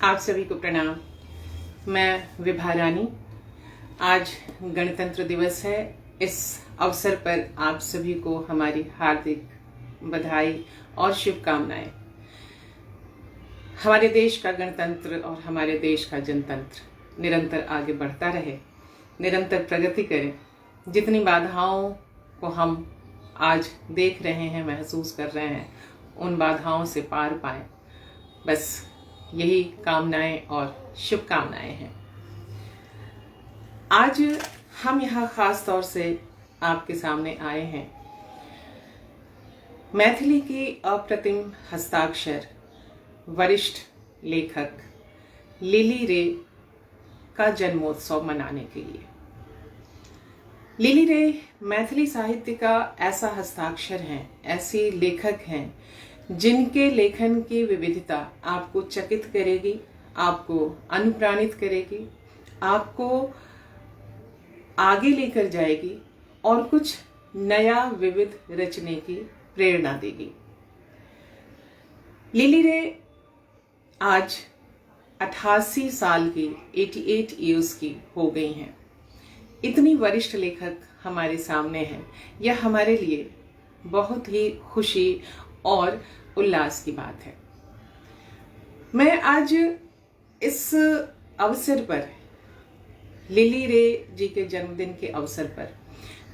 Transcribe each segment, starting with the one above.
आप सभी को प्रणाम। मैं विभा रानी। आज गणतंत्र दिवस है। इस अवसर पर आप सभी को हमारी हार्दिक बधाई और शुभकामनाएं। हमारे देश का गणतंत्र और हमारे देश का जनतंत्र निरंतर आगे बढ़ता रहे, निरंतर प्रगति करे। जितनी बाधाओं को हम आज देख रहे हैं, महसूस कर रहे हैं, उन बाधाओं से पार पाए, बस यही कामनाएं और शुभकामनाएं हैं। आज हम यहाँ खास तौर से आपके सामने आए हैं मैथिली की अप्रतिम हस्ताक्षर वरिष्ठ लेखक लिली रे का जन्मोत्सव मनाने के लिए। लिली रे मैथिली साहित्य का ऐसा हस्ताक्षर हैं, ऐसे लेखक हैं जिनके लेखन की विविधता आपको चकित करेगी, आपको अनुप्राणित करेगी, आपको आगे लेकर जाएगी और कुछ नया विविध रचने की प्रेरणा देगी। लिली रे आज 88 साल की 88 इयर्स की हो गई हैं। इतनी वरिष्ठ लेखक हमारे सामने हैं, यह हमारे लिए बहुत ही खुशी और उल्लास की बात है। मैं आज इस अवसर पर, लिली रे जी के जन्मदिन के अवसर पर,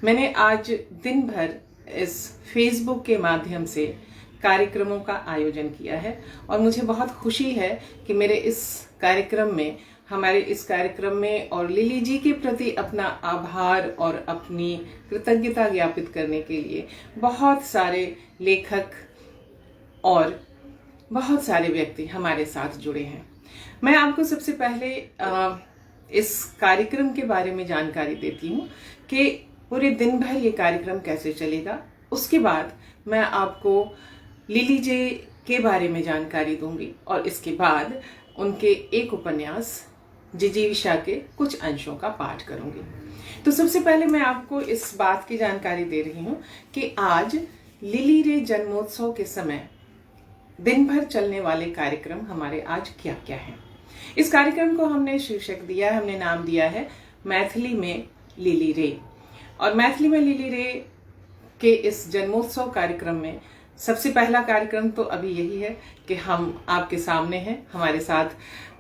मैंने आज दिन भर इस फेसबुक के माध्यम से कार्यक्रमों का आयोजन किया है और मुझे बहुत खुशी है कि मेरे इस कार्यक्रम में, हमारे इस कार्यक्रम में और लिली जी के प्रति अपना आभार और अपनी कृतज्ञता ज्ञापित करने के लिए बहुत सारे लेखक और बहुत सारे व्यक्ति हमारे साथ जुड़े हैं। मैं आपको सबसे पहले इस कार्यक्रम के बारे में जानकारी देती हूँ कि पूरे दिन भर ये कार्यक्रम कैसे चलेगा। उसके बाद मैं आपको लिली जी के बारे में जानकारी दूंगी और इसके बाद उनके एक उपन्यास जिजीविषा के कुछ अंशों का पाठ करूंगी। तो सबसे पहले मैं आपको इस बात की जानकारी दे रही हूं कि आज लिली रे जन्मोत्सव के समय दिन भर चलने वाले कार्यक्रम हमारे आज क्या क्या हैं। इस कार्यक्रम को हमने शीर्षक दिया है, हमने नाम दिया है मैथिली में लिली रे। और मैथिली में लिली रे के इस जन्मोत्सव कार्यक्रम में सबसे पहला कार्यक्रम तो अभी यही है कि हम आपके सामने हैं। हमारे साथ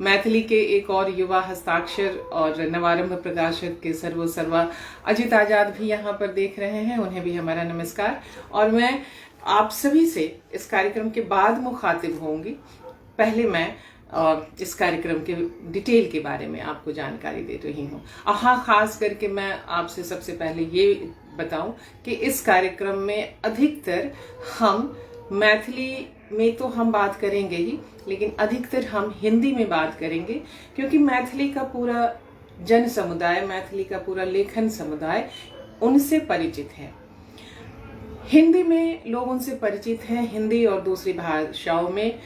मैथिली के एक और युवा हस्ताक्षर और नवारंभ प्रकाशक के सर्वा अजित आजाद भी यहाँ पर देख रहे हैं, उन्हें भी हमारा नमस्कार। और मैं आप सभी से इस कार्यक्रम के बाद मुखातिब होंगी। पहले मैं इस कार्यक्रम के डिटेल के बारे में आपको जानकारी दे रही हूँ। हाँ, खास करके मैं आपसे सबसे पहले ये बताऊं कि इस कार्यक्रम में अधिकतर हम मैथिली में तो हम बात करेंगे ही, लेकिन अधिकतर हम हिंदी में बात करेंगे, क्योंकि मैथिली का पूरा जन समुदाय, मैथिली का पूरा लेखन समुदाय उनसे परिचित है। हिंदी में लोग उनसे परिचित हैं। हिंदी और दूसरी भाषाओं में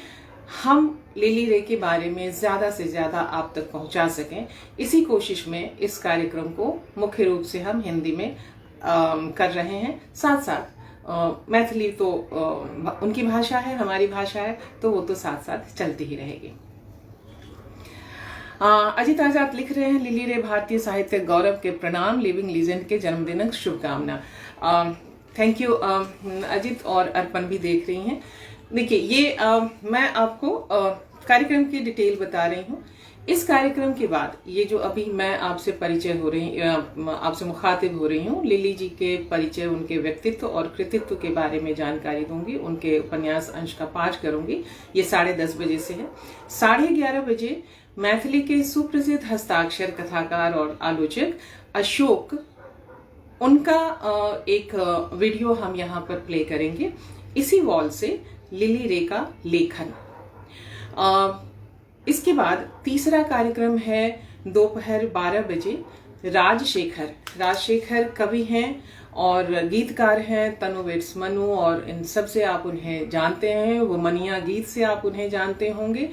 हम लिली रे के बारे में ज्यादा से ज्यादा आप तक पहुंचा सकें, इसी कोशिश में इस कार्यक्रम को मुख्य रूप से हम हिंदी में कर रहे हैं। साथ साथ मैथिली तो उनकी भाषा है, हमारी भाषा है, तो वो तो साथ साथ चलती ही रहेगी। अजित आजाद लिख रहे हैं, लिली रे भारतीय साहित्य गौरव के प्रणाम, लिविंग लीजेंड के जन्मदिन शुभकामना। Thank you Ajit. और अर्पण भी देख रही हैं। देखिए, ये मैं आपको कार्यक्रम की डिटेल बता रही हूँ। इस कार्यक्रम के बाद ये जो अभी मैं आपसे परिचय हो रही, आपसे मुखातिब हो रही हूँ, लिली जी के परिचय, उनके व्यक्तित्व और कृतित्व के बारे में जानकारी दूंगी, उनके उपन्यास अंश का पाठ करूंगी। ये 10:30 बजे से है। 11:30 बजे मैथिली के सुप्रसिद्ध हस्ताक्षर कथाकार और आलोचक अशोक, उनका एक वीडियो हम यहाँ पर प्ले करेंगे। इसी वॉल से लिली रे का लेखन। इसके बाद तीसरा कार्यक्रम है दोपहर 12 बजे। राजशेखर कवि हैं और गीतकार हैं, तनु विट्स मनु, और इन सब से आप उन्हें जानते हैं। वो मनिया गीत से आप उन्हें जानते होंगे।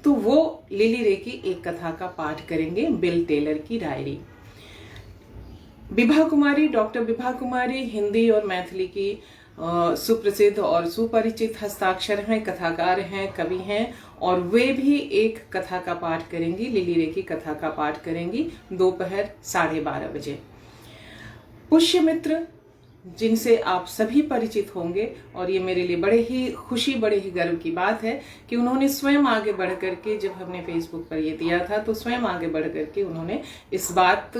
तो वो लिली रे की एक कथा का पाठ करेंगे, बिल टेलर की डायरी। विभा कुमारी, डॉक्टर विभा कुमारी हिंदी और मैथिली की सुप्रसिद्ध और सुपरिचित हस्ताक्षर हैं, कथाकार हैं, कवि हैं, और वे भी एक कथा का पाठ करेंगी, लिली रे की कथा का पाठ करेंगी दोपहर 12:30 बजे। पुष्यमित्र, जिनसे आप सभी परिचित होंगे, और ये मेरे लिए बड़े ही खुशी, बड़े ही गर्व की बात है कि उन्होंने स्वयं आगे बढ़ करके, जब हमने फेसबुक पर ये दिया था तो स्वयं आगे बढ़ करके उन्होंने इस बात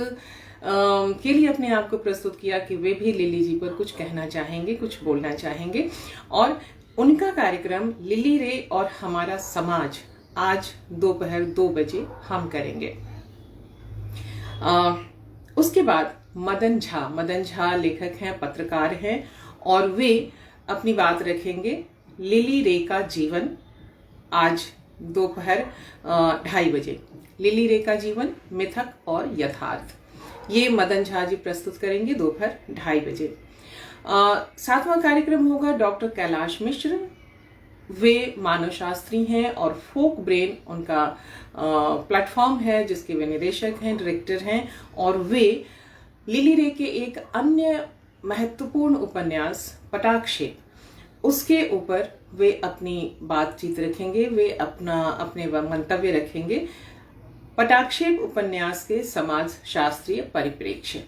के लिए अपने आप को प्रस्तुत किया कि वे भी लिली जी पर कुछ कहना चाहेंगे, कुछ बोलना चाहेंगे। और उनका कार्यक्रम लिली रे और हमारा समाज आज दोपहर 2 बजे हम करेंगे। उसके बाद मदन झा लेखक हैं, पत्रकार हैं, और वे अपनी बात रखेंगे लिली रे का जीवन, आज दोपहर 2:30 बजे। लिली रे का जीवन, मिथक और यथार्थ, ये मदन झा जी प्रस्तुत करेंगे दोपहर 2:30 बजे। 7वां कार्यक्रम होगा डॉक्टर कैलाश मिश्र। वे मानवशास्त्री हैं और फोक ब्रेन उनका प्लेटफॉर्म है, जिसके वे निदेशक हैं, डायरेक्टर हैं, और वे लिली रे के एक अन्य महत्वपूर्ण उपन्यास पटाक्षेप, उसके ऊपर वे अपनी बातचीत रखेंगे, वे अपने मंतव्य रखेंगे। पटाक्षेप उपन्यास के समाज शास्त्रीय परिप्रेक्ष्य।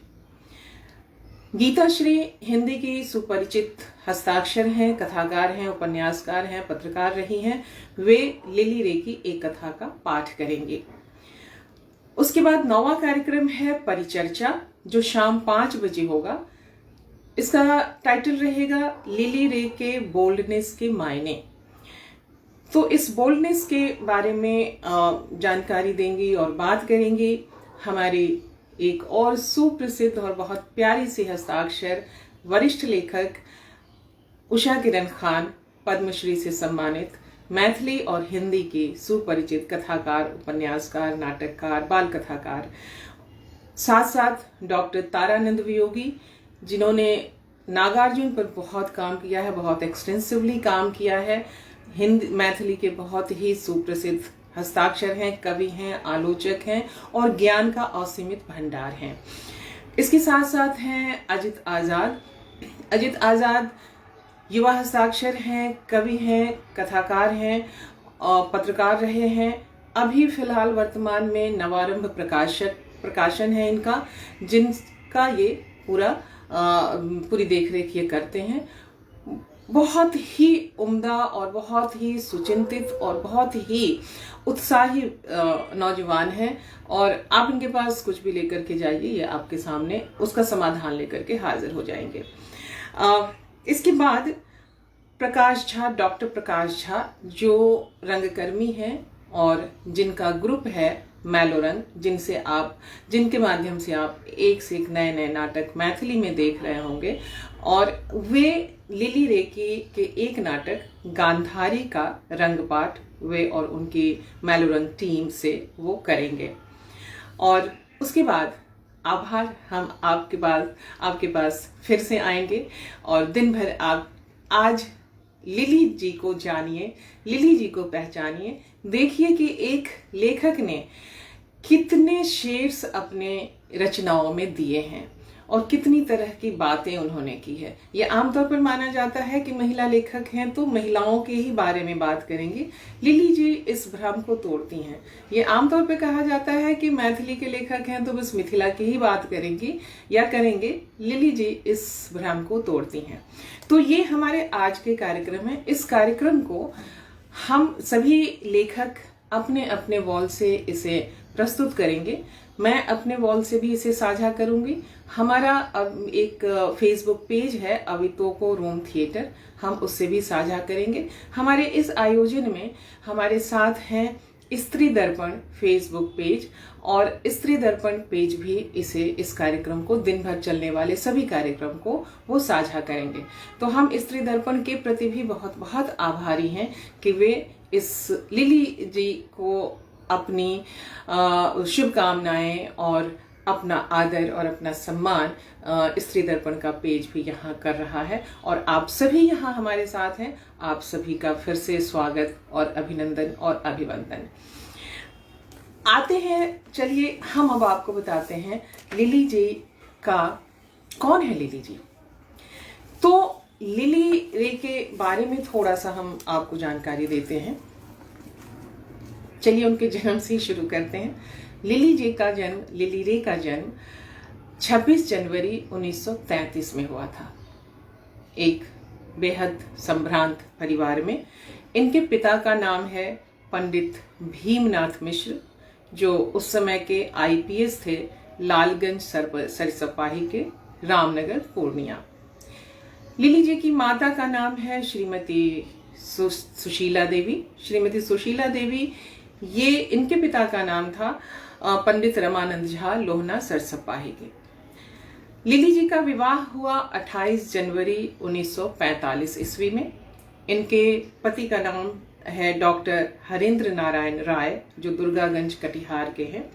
गीता श्री हिंदी की सुपरिचित हस्ताक्षर हैं, कथाकार हैं, उपन्यासकार हैं, पत्रकार रही हैं, वे लिली रे की एक कथा का पाठ करेंगे। उसके बाद 9वां कार्यक्रम है परिचर्चा, जो शाम 5 बजे होगा। इसका टाइटल रहेगा लिली रे के बोल्डनेस के मायने। तो इस बोल्डनेस के बारे में जानकारी देंगी और बात करेंगी हमारी एक और सुप्रसिद्ध और बहुत प्यारी सी हस्ताक्षर, वरिष्ठ लेखक उषा किरण खान, पद्मश्री से सम्मानित, मैथिली और हिंदी की सुपरिचित कथाकार, उपन्यासकार, नाटककार, बाल कथाकार। साथ साथ डॉक्टर तारानंद वियोगी, जिन्होंने नागार्जुन पर बहुत काम किया है, बहुत एक्सटेंसिवली काम किया है। हिंदी मैथिली के बहुत ही सुप्रसिद्ध हस्ताक्षर हैं, कवि हैं, आलोचक हैं और ज्ञान का असीमित भंडार हैं। इसके साथ साथ हैं अजित आजाद युवा हस्ताक्षर हैं, कवि हैं, कथाकार हैं और पत्रकार रहे हैं। अभी फिलहाल वर्तमान में नवारंभ प्रकाशन है इनका, जिनका ये पूरी देखरेख ये करते हैं। बहुत ही उम्दा और बहुत ही सुचिंतित और बहुत ही उत्साही नौजवान हैं, और आप इनके पास कुछ भी लेकर के जाइए, ये आपके सामने उसका समाधान लेकर के हाजिर हो जाएंगे। इसके बाद प्रकाश झा, डॉक्टर प्रकाश झा, जो रंगकर्मी हैं और जिनका ग्रुप है मैलोरंग, जिनके माध्यम से आप एक से एक नए नए नाटक मैथिली में देख रहे होंगे, और वे लिली रे के एक नाटक गांधारी का रंगपाठ वे और उनकी मैलोरंग टीम से वो करेंगे। और उसके बाद आभार, हम आपके पास फिर से आएंगे और दिन भर आप आज लिली जी को जानिए, लिली जी को पहचानिए। देखिए कि एक लेखक ने कितने शेड्स अपने रचनाओं में दिए हैं और कितनी तरह की बातें उन्होंने की है। ये आमतौर पर माना जाता है कि महिला लेखक हैं तो महिलाओं के ही बारे में बात करेंगी। लिली जी इस भ्रम को तोड़ती हैं। ये आमतौर पर कहा जाता है कि मैथिली के लेखक हैं तो बस मिथिला की ही बात करेंगी या करेंगे। लिली जी इस भ्रम को तोड़ती हैं। तो ये हमारे आज के कार्यक्रम है। इस कार्यक्रम को हम सभी लेखक अपने अपने वॉल से इसे प्रस्तुत करेंगे। मैं अपने वॉल से भी इसे साझा करूंगी। हमारा अब एक फेसबुक पेज है अवितोको रूम थिएटर, हम उससे भी साझा करेंगे। हमारे इस आयोजन में हमारे साथ हैं स्त्री दर्पण फेसबुक पेज, और स्त्री दर्पण पेज भी इस कार्यक्रम को, दिन भर चलने वाले सभी कार्यक्रम को वो साझा करेंगे। तो हम स्त्री दर्पण के प्रति भी बहुत बहुत आभारी हैं कि वे इस लिली जी को अपनी शुभकामनाएं और अपना आदर और अपना सम्मान स्त्री दर्पण का पेज भी यहाँ कर रहा है, और आप सभी यहाँ हमारे साथ हैं। आप सभी का फिर से स्वागत और अभिनंदन और अभिवंदन। आते हैं, चलिए हम अब आपको बताते हैं लिली जी का, कौन है लिली जी। तो लिली रे के बारे में थोड़ा सा हम आपको जानकारी देते हैं। चलिए उनके जन्म से ही शुरू करते हैं। लिली रे का जन्म 26 जनवरी 1933 में हुआ था, एक बेहद संभ्रांत परिवार में। इनके पिता का नाम है पंडित भीमनाथ मिश्र, जो उस समय के आईपीएस थे, लालगंज सरसपाही के रामनगर पूर्णिया। लिली जी की माता का नाम है श्रीमती सुशीला देवी। श्रीमती सुशीला देवी, ये इनके पिता का नाम था पंडित रमानंद झा, लोहना सरसपाही के। लिली जी का विवाह हुआ 28 जनवरी 1945 ईस्वी में। इनके पति का नाम है डॉक्टर हरेंद्र नारायण राय, जो दुर्गागंज कटिहार के हैं।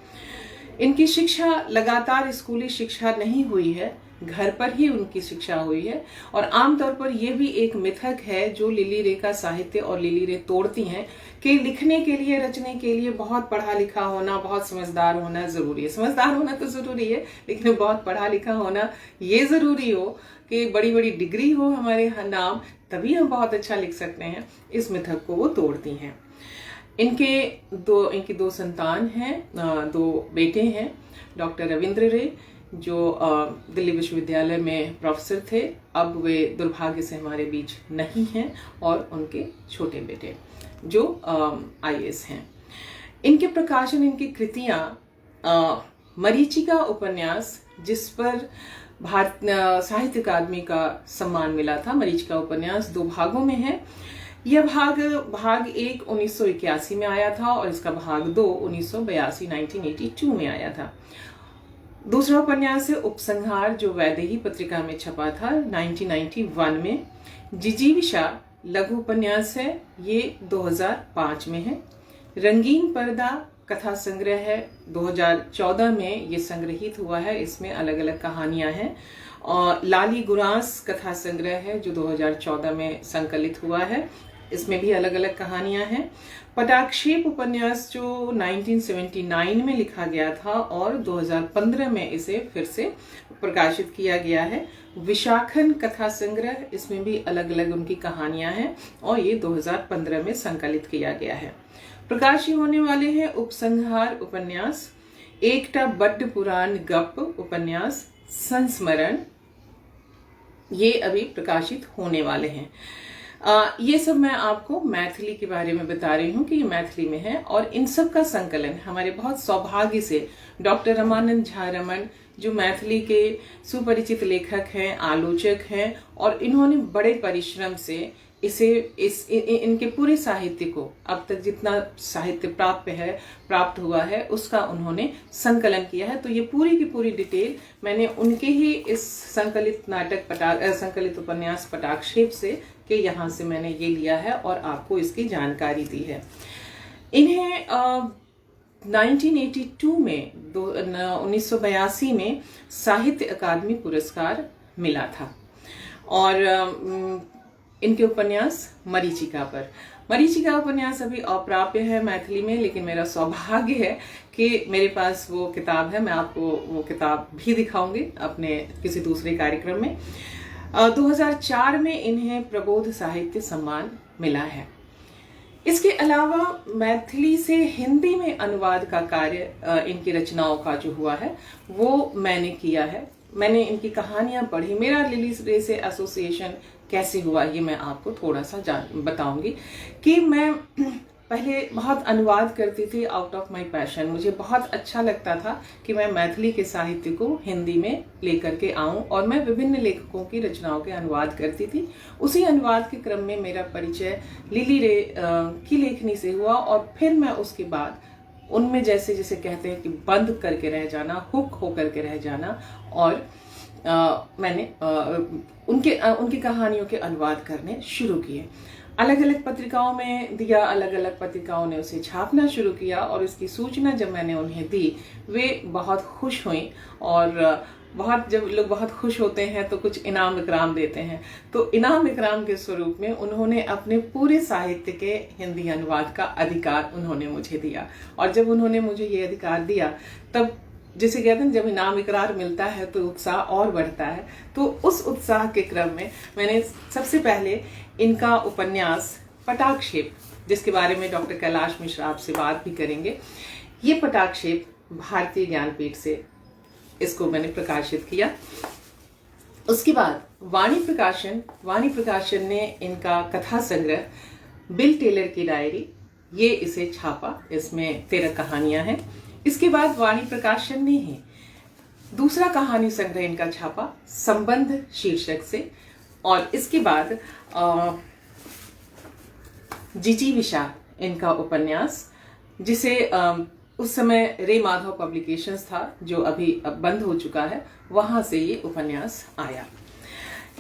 इनकी शिक्षा लगातार स्कूली शिक्षा नहीं हुई है, घर पर ही उनकी शिक्षा हुई है। और आमतौर पर यह भी एक मिथक है जो लिली रे का साहित्य और लिली रे तोड़ती हैं कि लिखने के लिए, रचने के लिए बहुत पढ़ा लिखा होना, बहुत समझदार होना जरूरी है। समझदार होना तो जरूरी है, लेकिन बहुत पढ़ा लिखा होना ये जरूरी हो कि बड़ी बड़ी डिग्री हो हमारे नाम, तभी हम बहुत अच्छा लिख सकते हैं। इस मिथक को वो तोड़ती हैं। इनकी दो संतान हैं, दो बेटे हैं। डॉक्टर रविंद्र रे, जो दिल्ली विश्वविद्यालय में प्रोफेसर थे, अब वे दुर्भाग्य से हमारे बीच नहीं हैं। और उनके छोटे बेटे जो आईएएस हैं। इनके प्रकाशन, इनकी कृतियां, मरीचिका उपन्यास, जिस पर भारत साहित्य अकादमी का सम्मान मिला था। मरीचिका उपन्यास 2 भागों में है। यह भाग 1 1981 में आया था और इसका भाग 2 1982 में आया था। दूसरा उपन्यास है उपसंहार, जो वैदेही पत्रिका में छपा था 1991 में। जिजीविषा लघु उपन्यास है, ये 2005 में है। रंगीन पर्दा कथा संग्रह है, 2014 में ये संग्रहित हुआ है। इसमें अलग अलग कहानियां हैं। और लाली गुरांस कथा संग्रह है, जो 2014 में संकलित हुआ है। इसमें भी अलग अलग कहानियां हैं। पटाक्षेप उपन्यास, जो 1979 में लिखा गया था और 2015 में इसे फिर से प्रकाशित किया गया है। विशाखन कथा संग्रह, इसमें भी अलग अलग उनकी कहानियां हैं और ये 2015 में संकलित किया गया है। प्रकाशित होने वाले हैं उपसंहार उपन्यास, एकटा बड्ड पुराण गप उपन्यास, संस्मरण, ये अभी प्रकाशित होने वाले हैं। ये सब मैं आपको मैथिली के बारे में बता रही हूँ कि ये मैथिली में है। और इन सब का संकलन हमारे बहुत सौभाग्य से डॉक्टर रमानंद झा रमन, जो मैथिली के सुपरिचित लेखक हैं, आलोचक हैं, और इन्होंने बड़े परिश्रम से इनके पूरे साहित्य को, अब तक जितना साहित्य प्राप्त हुआ है, उसका उन्होंने संकलन किया है। तो ये पूरी की पूरी डिटेल मैंने उनके ही इस संकलित उपन्यास पटाक्षेप से कि यहाँ से मैंने ये लिया है और आपको इसकी जानकारी दी है। इन्हें 1982 में 1982 में साहित्य अकादमी पुरस्कार मिला था। और इनके उपन्यास मरीचिका उपन्यास अभी अप्राप्य है मैथिली में, लेकिन मेरा सौभाग्य है कि मेरे पास वो किताब है। मैं आपको वो किताब भी दिखाऊंगी अपने किसी दूसरे कार्यक्रम में। 2004 में इन्हें प्रबोध साहित्य सम्मान मिला है। इसके अलावा मैथिली से हिंदी में अनुवाद का कार्य इनकी रचनाओं का जो हुआ है वो मैंने किया है। मैंने इनकी कहानियां पढ़ी। मेरा लिली रे से एसोसिएशन कैसे हुआ ये मैं आपको थोड़ा सा बताऊंगी। कि मैं पहले बहुत अनुवाद करती थी आउट ऑफ माय पैशन। मुझे बहुत अच्छा लगता था कि मैं मैथिली के साहित्य को हिंदी में लेकर के आऊं, और मैं विभिन्न लेखकों की रचनाओं के अनुवाद करती थी। उसी अनुवाद के क्रम में मेरा परिचय लिली रे की लेखनी से हुआ। और फिर मैं उसके बाद उनमें जैसे जैसे कहते हैं कि बंद करके रह जाना, हुक होकर के रह जाना, और मैंने उनकी कहानियों के अनुवाद करने शुरू किए। अलग अलग पत्रिकाओं में दिया, अलग अलग पत्रिकाओं ने उसे छापना शुरू किया। और इसकी सूचना जब मैंने उन्हें दी, वे बहुत खुश हुई। और जब लोग बहुत खुश होते हैं तो कुछ इनाम इकराम देते हैं। तो इनाम इकराम के स्वरूप में उन्होंने अपने पूरे साहित्य के हिंदी अनुवाद का अधिकार उन्होंने मुझे दिया। और जब उन्होंने मुझे ये अधिकार दिया, तब जिसे कहते हैं जब इनाम इकरार मिलता है तो उत्साह और बढ़ता है। तो उस उत्साह के क्रम में मैंने सबसे पहले इनका उपन्यास पटाक्षेप, जिसके बारे में डॉक्टर कैलाश मिश्रा आपसे बात भी करेंगे, ये पटाक्षेप भारतीय ज्ञानपीठ से इसको मैंने प्रकाशित किया। उसके बाद वाणी प्रकाशन ने इनका कथा संग्रह बिल टेलर की डायरी, ये इसे छापा। इसमें 13 कहानियां हैं। इसके बाद वाणी प्रकाशन ने ही दूसरा कहानी संग्रह इनका छापा संबंध शीर्षक से। और इसके बाद जिजीविषा इनका उपन्यास, जिसे उस समय रे माधव पब्लिकेशंस था जो अभी अब बंद हो चुका है, वहां से ये उपन्यास आया।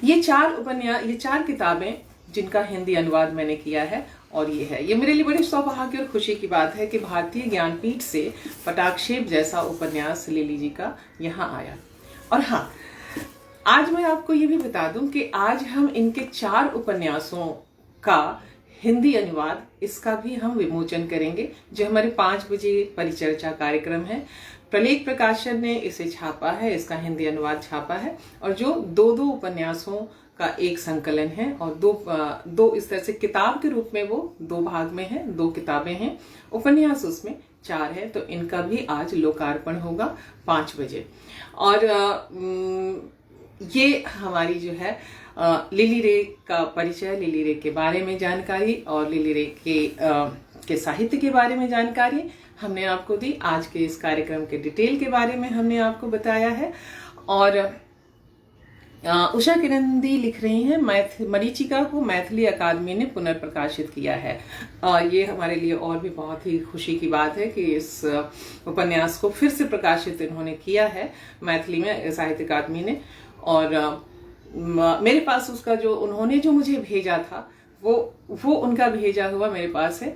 ये 4 किताबें जिनका हिंदी अनुवाद मैंने किया है। और ये मेरे लिए बड़ी सौभाग्य और खुशी की बात है कि भारतीय ज्ञानपीठ से पटाक्षेप जैसा उपन्यास लिली जी का यहाँ आया। और हाँ, आज मैं आपको ये भी बता दूं कि आज हम इनके 4 उपन्यासों का हिंदी अनुवाद, इसका भी हम विमोचन करेंगे, जो हमारे 5 बजे परिचर्चा कार्यक्रम है। प्रलेख प्रकाशन ने इसे छापा है, इसका हिंदी अनुवाद छापा है। और जो 2 उपन्यासों का एक संकलन है और दो इस तरह से किताब के रूप में, वो 2 भाग में है, 2 किताबें हैं, उपन्यास उसमें 4 है। तो इनका भी आज लोकार्पण होगा 5 बजे। और ये हमारी जो है लिली रे का परिचय, लिली रे के बारे में जानकारी और लिली रे के साहित्य के बारे में जानकारी हमने आपको दी। आज के इस कार्यक्रम के डिटेल के बारे में हमने आपको बताया है। और उषा किरंदी लिख रही हैं, मरीचिका को मैथिली अकादमी ने पुनर्प्रकाशित किया है। ये हमारे लिए और भी बहुत ही खुशी की बात है कि इस उपन्यास को फिर से प्रकाशित इन्होंने किया है मैथिली में साहित्य अकादमी ने। और मेरे पास उसका उन्होंने जो मुझे भेजा था वो उनका भेजा हुआ मेरे पास है।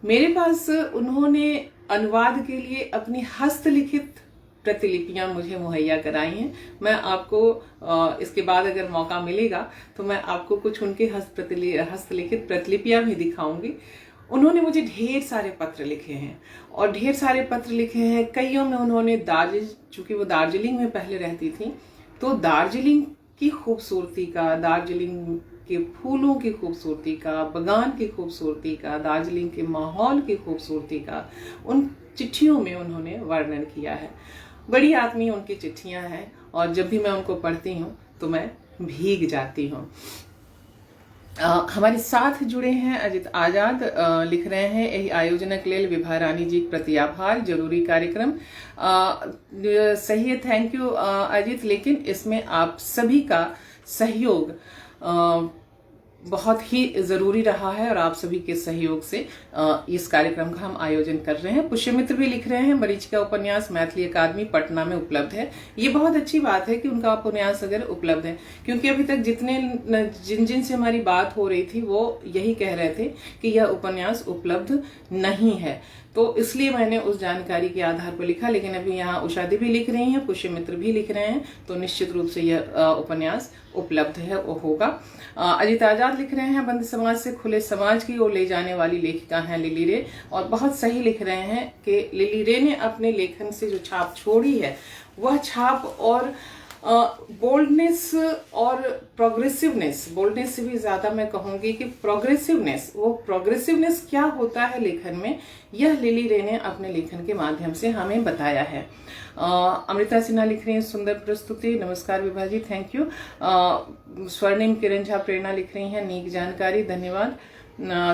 मेरे पास उन्होंने अनुवाद के लिए अपनी हस्तलिखित प्रतिलिपियां मुझे मुहैया कराई हैं। मैं आपको इसके बाद अगर मौका मिलेगा तो मैं आपको कुछ उनके हस्तलिखित प्रतिलिपियां भी दिखाऊंगी। उन्होंने मुझे ढेर सारे पत्र लिखे हैं और ढेर सारे पत्र लिखे हैं। कईयों में उन्होंने चूंकि वो दार्जिलिंग में पहले रहती थी, तो दार्जिलिंग की खूबसूरती का, दार्जिलिंग के फूलों की खूबसूरती का, बगान की खूबसूरती का, दार्जिलिंग के माहौल की खूबसूरती का उन चिट्ठियों में उन्होंने वर्णन किया है। बड़ी आत्मीय उनकी चिट्ठियां हैं और जब भी मैं उनको पढ़ती हूँ तो मैं भीग जाती हूँ। हमारे साथ जुड़े हैं अजित आजाद, लिख रहे हैं, यही आयोजनक लेल विभा रानी जी प्रति आभार, जरूरी कार्यक्रम। सही है, थैंक यू अजित। लेकिन इसमें आप सभी का सहयोग बहुत ही जरूरी रहा है और आप सभी के सहयोग से इस कार्यक्रम का हम आयोजन कर रहे हैं। पुष्यमित्र भी लिख रहे हैं, मरीचिका उपन्यास मैथिली अकादमी पटना में उपलब्ध है। ये बहुत अच्छी बात है कि उनका उपन्यास अगर उपलब्ध है, क्योंकि अभी तक जिन से हमारी बात हो रही थी वो यही कह रहे थे कि यह उपन्यास उपलब्ध नहीं है। तो इसलिए मैंने उस जानकारी के आधार पर लिखा। लेकिन अभी यहाँ उषा दी भी लिख रही हैं, पुष्यमित्र भी लिख रहे हैं, तो निश्चित रूप से यह उपन्यास उपलब्ध है, वो होगा। अजित आजाद लिख रहे हैं, बंद समाज से खुले समाज की ओर ले जाने वाली लेखिका हैं लिली रे। और बहुत सही लिख रहे हैं कि लिली रे ने अपने लेखन से जो छाप छोड़ी है, वह छाप और बोल्डनेस और प्रोग्रेसिवनेस, बोल्डनेस से भी ज्यादा मैं कहूंगी कि प्रोग्रेसिवनेस, वो प्रोग्रेसिवनेस क्या होता है लेखन में, यह लिली रे ने अपने लेखन के माध्यम से हमें बताया है। अमृता सिन्हा लिख रही हैं, सुंदर प्रस्तुति, नमस्कार विभा जी, थैंक यू। स्वर्णिम किरण झा प्रेरणा लिख रही हैं, नीक जानकारी, धन्यवाद।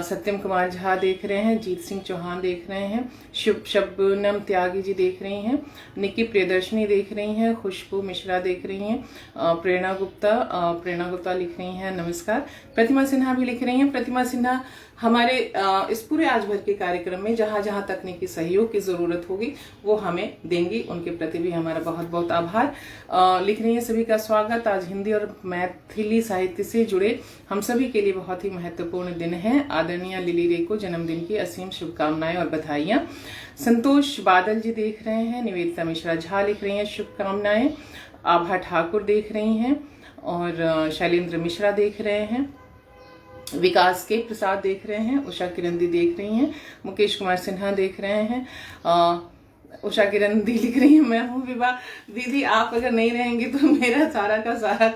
सत्यम कुमार झा देख रहे हैं, जीत सिंह चौहान देख रहे हैं, शबनम त्यागी जी देख रही हैं, निकी प्रियदर्शनी देख रही हैं, खुशबू मिश्रा देख रही हैं, प्रेरणा गुप्ता लिख रही हैं, नमस्कार। प्रतिमा सिन्हा भी लिख रही हैं। प्रतिमा सिन्हा हमारे इस पूरे आज भर के कार्यक्रम में जहां जहां तकनीकी सहयोग की जरूरत होगी वो हमें देंगी, उनके प्रति भी हमारा बहुत बहुत आभार। लिख रही है, सभी का स्वागत। आज हिंदी और मैथिली साहित्य से जुड़े हम सभी के लिए बहुत ही महत्वपूर्ण दिन है। आदरणीय लिली रे को जन्मदिन की असीम शुभकामनाएं और बधाइयां। संतोष बादल जी देख रहे हैं, निवेदिता मिश्रा झा लिख रही हैं, शुभकामनाएं। आभा ठाकुर देख रही हैं और शैलेंद्र मिश्रा देख रहे हैं, विकास के प्रसाद देख रहे हैं, उषा किरंदी देख रही हैं, मुकेश कुमार सिन्हा देख रहे हैं, उषा किरण दी लिख रही है, मैं हूँ विभा। दीदी आप अगर नहीं रहेंगी तो मेरा सारा का सारा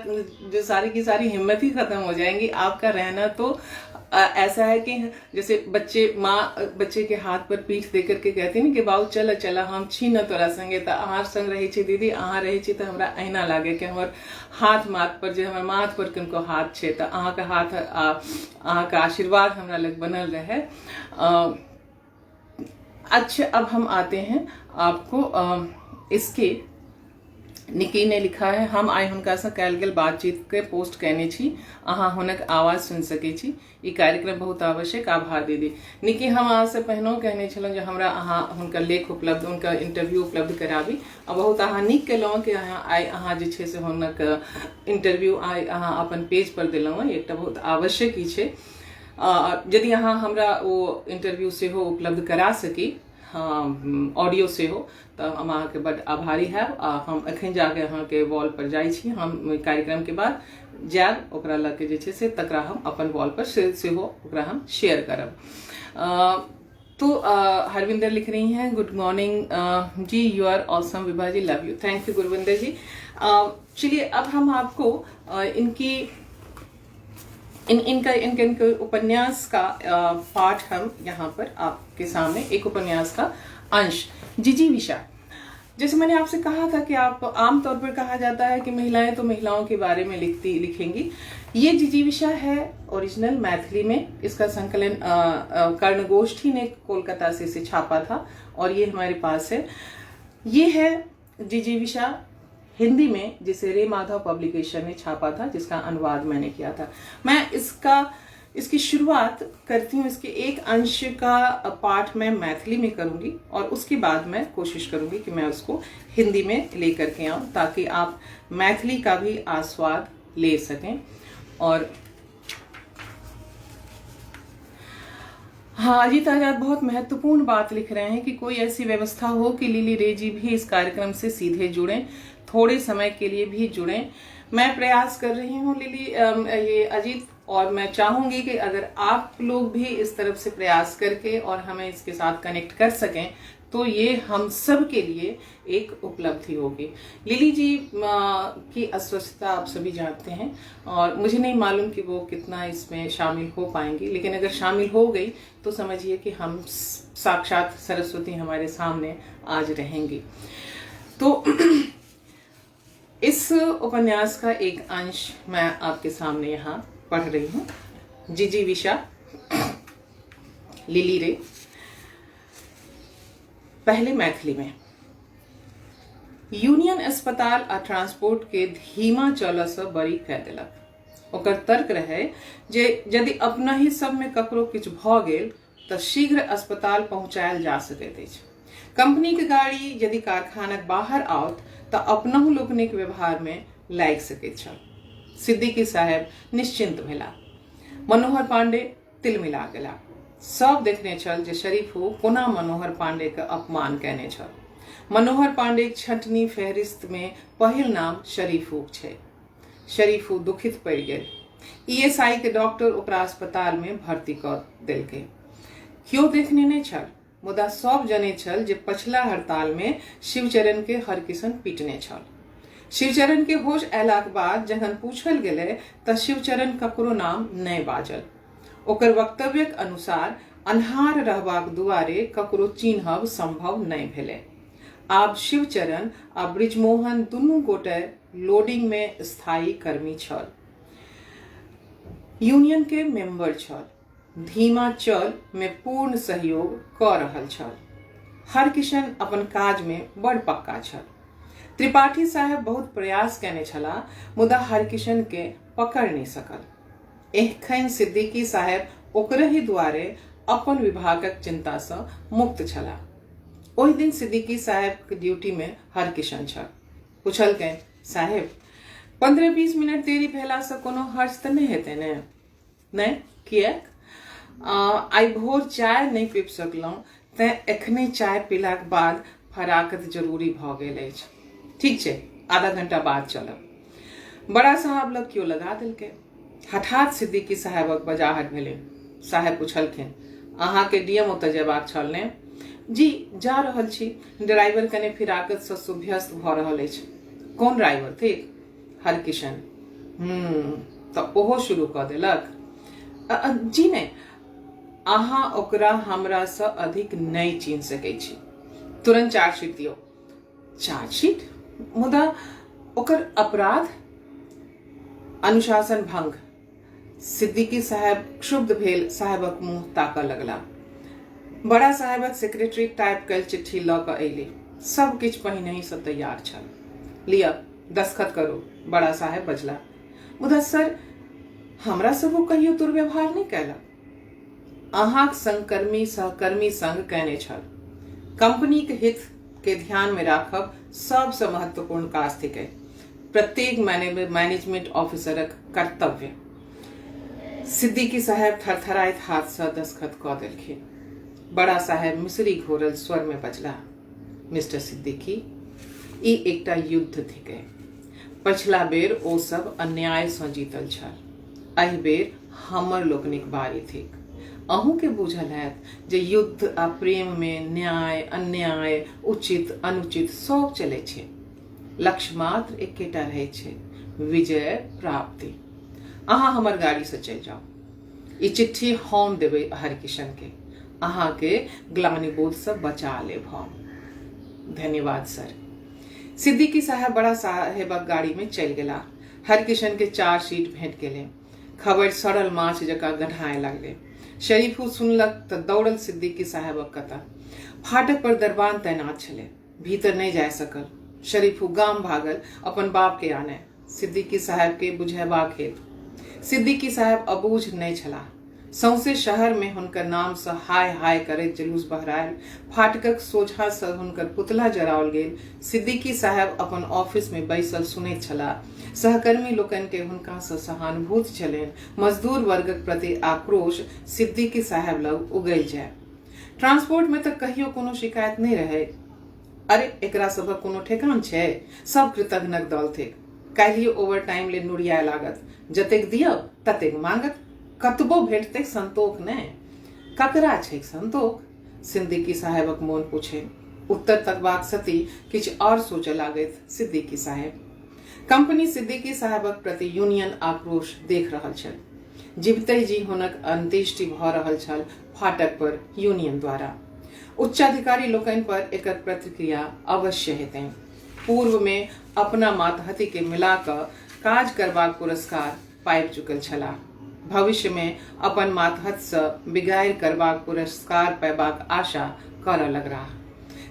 जो सारी की सारी हिम्मत ही खत्म हो जाएंगी। आपका रहना तो ऐसा है कि जैसे बच्चे के हाथ पर पीठ दे करके कहते हैं कि बाबू चला चला हम छी न तोरा संगे, तो अहाँ संग रही छी दीदी, अहाँ रही छी तो हमरा अहिना लागे कि हमर हाथ माथ पर जे हमर माथ पर किनको हाथ छे, तो अहाँ के हाथ अहाँ का आशीर्वाद हमरा लग बनल रहे। अच्छा, अब हम आते हैं आपको इसके निकी ने लिखा है, हम आइ हुनका से कैल गेल बातचीत के पोस्ट कहने छी, अहाँ हुनक आवाज सुन सके छी, ई कार्यक्रम बहुत आवश्यक, आभार दीदी। निकी हम अहाँ से पहिनो कहने छलहुँ जे हमरा अहाँ हुनकर लेख उपलब्ध, हुनकर इंटरव्यू उपलब्ध कराबी, आ बहुत अहाँ नीक केलहुँ कि आइ अहाँ जे छै से हुनक इंटरव्यू आइ अहाँ अपन पेज पर देलहुँ, एकटा बहुत आवश्यक ई छै। यदि अहाँ हमरा ओ इंटरव्यू से हो उपलब्ध करा सकी ऑडियो से हो तो हम अहाँ के बड़ आभारी है। हम अखन जाके अहाँ के वॉल पर जाइ छी, हम कार्यक्रम के बाद जायब ओकरा लग के जे छै से तकरा हम अपन वॉल पर से हो ओकरा हम शेयर करब। तो हरविंदर लिख रही हैं, good morning ji, you are awesome Vibha ji, love you, thank you Gurvinder ji. चलिए अब हम आपको इनके उपन्यास का पाठ हम यहाँ पर आपके सामने, एक उपन्यास का अंश, जिजीविषा। जैसे मैंने आपसे कहा था कि आप आमतौर पर कहा जाता है कि महिलाएं तो महिलाओं के बारे में लिखेंगी। ये जिजीविषा है ओरिजिनल मैथिली में, इसका संकलन कर्णगोष्ठी ने कोलकाता से इसे छापा था और ये हमारे पास है। ये है जिजीविषा हिंदी में, जिसे रे माधव पब्लिकेशन ने छापा था, जिसका अनुवाद मैंने किया था। मैं इसकी शुरुआत करती हूँ, इसके एक अंश का पाठ मैं मैथिली में करूंगी और उसके बाद मैं कोशिश करूंगी कि मैं उसको हिंदी में लेकर के आऊं, ताकि आप मैथिली का भी आस्वाद ले सकें। और हाँ, अजीत आजाद बहुत महत्वपूर्ण बात लिख रहे हैं कि कोई ऐसी व्यवस्था हो कि लिली रे जी भी इस कार्यक्रम से सीधे जुड़ें, थोड़े समय के लिए भी जुड़ें। मैं प्रयास कर रही हूँ लिली, ये अजीत, और मैं चाहूंगी कि अगर आप लोग भी इस तरफ से प्रयास करके और हमें इसके साथ कनेक्ट कर सकें तो ये हम सब के लिए एक उपलब्धि होगी। लिली जी की अस्वस्थता आप सभी जानते हैं और मुझे नहीं मालूम कि वो कितना इसमें शामिल हो पाएंगी, लेकिन अगर शामिल हो गई तो समझिए कि हम साक्षात सरस्वती हमारे सामने आज रहेंगी। तो इस उपन्यास का एक अंश मैं आपके सामने यहाँ पढ़ रही हूँ। जिजीविषा, लिली रे। पहले मैथिली में। यूनियन अस्पताल आ ट्रांसपोर्ट के धीमा चलऽ से बड़ी कह देलक। ओकर तर्क रहे जे यदि अपना ही सब में ककरो किछु भ गेल तऽ शीघ्र अस्पताल पहुंचायल जा सकैत अछि। कंपनी के गाड़ी यदि कारखानाक बाहर आओत तऽ अपनहु लोकनिक व्यवहार में लागि सकैत छल। सिद्दीकी साहेब निश्चिंत भेला। मनोहर पांडे तिलमिला गेला। सब देखने छल जे शरीफू कोना मनोहर पांडे के अपमान कैने छल। मनोहर पांडे छंटनी फेहरिस्त में पहिल नाम शरीफू छे। शरीफू दुखित पड़ गेल। ईएसआई के डॉक्टर ओकरा अस्पताल में भर्ती कर देलकै। क्यों देखने नहीं छल, मुदा सब जने छल जे पछिला हड़ताल में शिवचरण के हरकिशन पीटने छल। शिवचरण के होश अयलाक बाद जखन पूछल गेलै तऽ शिवचरण ककरो नाम नहीं बाजल। ओकर वक्तव्यक अनुसार अन्हार रहबाक दुआरे ककरो चिन्हब संभव नहीं भेलै। आब शिवचरण आ ब्रिजमोहन दुनू गोटे लोडिंग में स्थायी कर्मी छल, यूनियन के मेंबर छल, धीमा चल में पूर्ण सहयोग क रहल छल। हरकिशन अपन काज में बड़ पक्का छल। त्रिपाठी साहब बहुत प्रयास कैने छला, मुदा हरकिशन के पकड़ नहीं सकल। एखन सिद्दीकी साहब ओकरे ही दुआरे अपन विभागक चिंता से मुक्त छला। ओहि दिन सिद्दीकी साहब के ड्यूटी में हरकिशन छल। पूछलकै, साहेब 15-20 मिनट देरी भेला से कोनो हर्ज तऽ नहीं हेतै ने? नहीं, किएक? आई भोर चाय नहीं पीब सकलहुँ तें एखने चाय पीलाक बाद फराकत जरूरी भ गेल अछि। ठीक छै, आधा घंटा बाद चलब। बड़ा साहब लग क्यों लगा देलकै। हठात सिद्दीकी साहबक बजाहट भेलै। साहब पूछलखिन, अहाँ के डीएम ओतऽ जेबाक छल ने? जी जा रहल छी, ड्राइवर कने फिराकत से सुभ्यस्त भ रहल अछि। कौन ड्राइवर थे? हरकिशन। तो ओहो शुरू क देलक। जी नहीं, अहाँ ओकरा हमरा से अधिक नहीं चिन्ह सकै छी। तुरंत चार्जशीट दियो। चार्जशीट? मुदा ओकर अपराध? अनुशासन भंग। सिद्दीकी साहब क्षुब्ध भेल साहबक मुंह ताकऽ लगला। बड़ा साहबक सेक्रेटरी टाइप कल चिट्ठी ल क अयली। सब किछ पहिनहि से तैयार छल। लिया दस्तखत करो, बड़ा साहब बजला। मुदा सर, हमरा सब कहियो दुर्व्यवहार नहीं कैलक। अहाँक संगकर्मी सहकर्मी संग कयने छल। कंपनी के हित के ध्यान में राखब सबसे महत्वपूर्ण काज थिकै, प्रत्येक मैनेजमेंट ऑफिसरक कर्तव्य। सिद्दीकी साहब थरथराइत हाथ से दस्तखत क देलखिन। बड़ा साहब मिसरी घोरल स्वर में बजला, मिस्टर सिद्दीकी, ई एकटा युद्ध थिकै। पछिला बेर ओ सब अन्याय से जीतल छल। एहि बेर हमर लोकनिक बारी थिक। अहूँ के बुझल हैत जे युद्ध आ प्रेम में न्याय अन्याय उचित अनुचित सब चले छे। लक्ष्य मात्र एकेटा रहे छे, विजय प्राप्ति। अहाँ हमर गाड़ी से चल जाओ। ई चिट्ठी हम देवे हरकिशन के। अहाँ के ग्लानि बोध से बचा लेब हम। धन्यवाद सर। सिद्दीकी साहब बड़ा साहेबक गाड़ी में चल गेला। हरकिशन के चार्जशीट भेंट गेले। खबर सड़ल माछ जका गढ़ाए लगले। शरीफू सुनलक त दौड़ल सिद्दीकी साहबक कता। फाटक पर दरबान तैनात छले, भीतर नहीं जा सकल। शरीफू गाम भागल अपन बाप के आने, सिद्दीकी साहब के बुझेबाक हेतु। सिद्दीकी साहब अबूझ नहीं छलाह। सौंसे शहर में हुनकर नाम से हाय हाय करैत जुलूस बहरायल। फाटकक सोझा से हुनकर पुतला जराओल गेल। सिद्दीकी साहब अपन ऑफिस में बैसल सुनैत छलाह। सहकर्मी लोकन के हुनका से सहानुभूति छलनि। मजदूर वर्गक प्रति आक्रोश सिद्दीकी साहब लग उगल जाय। ट्रांसपोर्ट में तक कहियो कोनो शिकायत नहीं रहे। अरे एकरा सबक कोनो ठेकान छै? सब कृतज्ञक दल थे। काल्हिये ओवर टाइम ले नुरिया लागत, जतेक दियब ततेक मांगत। कतबो भेटते संतोख ने। ककरा छै संतोख? सिद्दीकी साहबक मोन पूछे। उत्तर तकबाक सती किछ और सोचे लागैत सिद्दीकी साहब। कंपनी सिद्दीकी साहबक प्रति यूनियन आक्रोश देख रहल छल। जीवते जी हुनक अंत्येष्टि भ रहल छल फाटक पर यूनियन द्वारा। उच्चाधिकारी लोकनि पर एकर प्रतिक्रिया अवश्य हेतनि। पूर्व में अपना मातहती के मिला क काज करबाक पुरस्कार पाबि चुकल छलाह। भविष्य में अपन मातहत से बिगाड़ करबाक पुरस्कार पैबाक आशा करऽ लग रहा।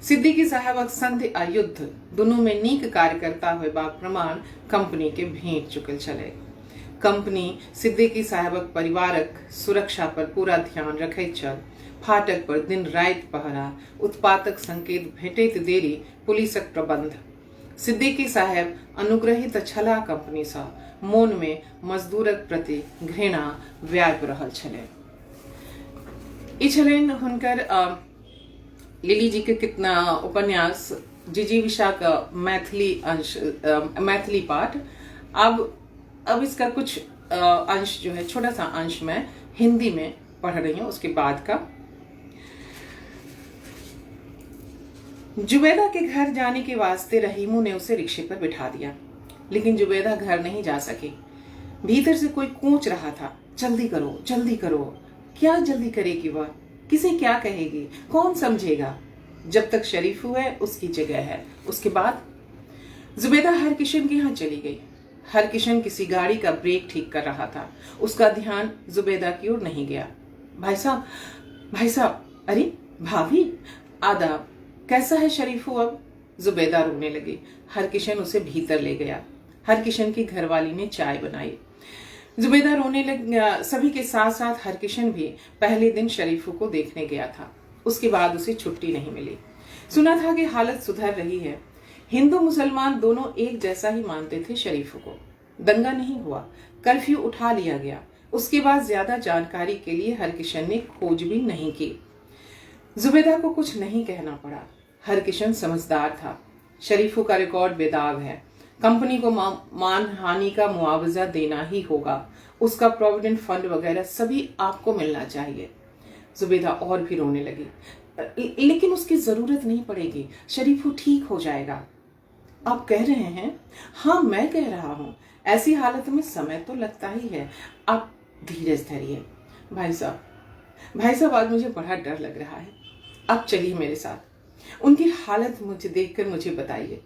सिद्दीकी साहबक संधि आ युद्ध दुनू में नीक कार्यकर्ता होयबाक प्रमाण कंपनी के भेंट चुकल छलै। कंपनी सिद्दीकी साहबक परिवारक सुरक्षा पर पूरा ध्यान रखैत छल। फाटक पर दिन राति पहरा, उत्पातक संकेत भेटैत देरी पुलिसक प्रबंध। सिद्दीकी साहब अनुग्रहित छला कंपनी सँ। मोन में मजदूरक प्रति घृणा व्यापि रहल छलै। ई छलनि हुनकर लिली जी के कितना उपन्यास जिजीविषा का मैथिली अंश, मैथिली पाठ। अब इसका कुछ अंश जो है, छोटा सा अंश मैं हिंदी में पढ़ रही हूँ। उसके बाद का जुबैदा के घर जाने के वास्ते रहीमू ने उसे रिक्शे पर बिठा दिया, लेकिन जुबैदा घर नहीं जा सकी। भीतर से कोई कूच रहा था, जल्दी करो जल्दी करो। क्या जल्दी करेगी वह? किसे क्या कहेगी? कौन समझेगा? जब तक शरीफू है उसकी जगह है। उसके बाद जुबैदा हरकिशन के यहाँ चली गई। हरकिशन किसी गाड़ी का ब्रेक ठीक कर रहा था। उसका ध्यान जुबैदा की ओर नहीं गया। भाई साहब, अरे भाभी, आदाब। कैसा है शरीफू अब? जुबैदा रोने लगी। हरकिशन उसे भीतर ले गया। हरकिशन की घरवाली ने चाय बनाई। जुबैदा रोने लग। सभी के साथ साथ हरकिशन भी पहले दिन शरीफू को देखने गया था। उसके बाद उसे छुट्टी नहीं मिली। सुना था कि हालत सुधर रही है। हिंदू मुसलमान दोनों एक जैसा ही मानते थे शरीफू को। दंगा नहीं हुआ, कर्फ्यू उठा लिया गया। उसके बाद ज्यादा जानकारी के लिए हरकिशन ने खोज भी नहीं की। जुबैदा को कुछ नहीं कहना पड़ा। हरकिशन समझदार था। शरीफू का रिकॉर्ड बेदाग है। कंपनी को मानहानि का मुआवजा देना ही होगा। उसका प्रोविडेंट फंड वगैरह सभी आपको मिलना चाहिए। जुबैदा और भी रोने लगी। लेकिन उसकी जरूरत नहीं पड़ेगी, शरीफू ठीक हो जाएगा। आप कह रहे हैं? हाँ, मैं कह रहा हूँ, ऐसी हालत में समय तो लगता ही है। आप धीरज धरिए। भाई साहब आज मुझे बड़ा डर लग रहा है। आप चलिए मेरे साथ, उनकी हालत मुझे देखकर मुझे बताइए।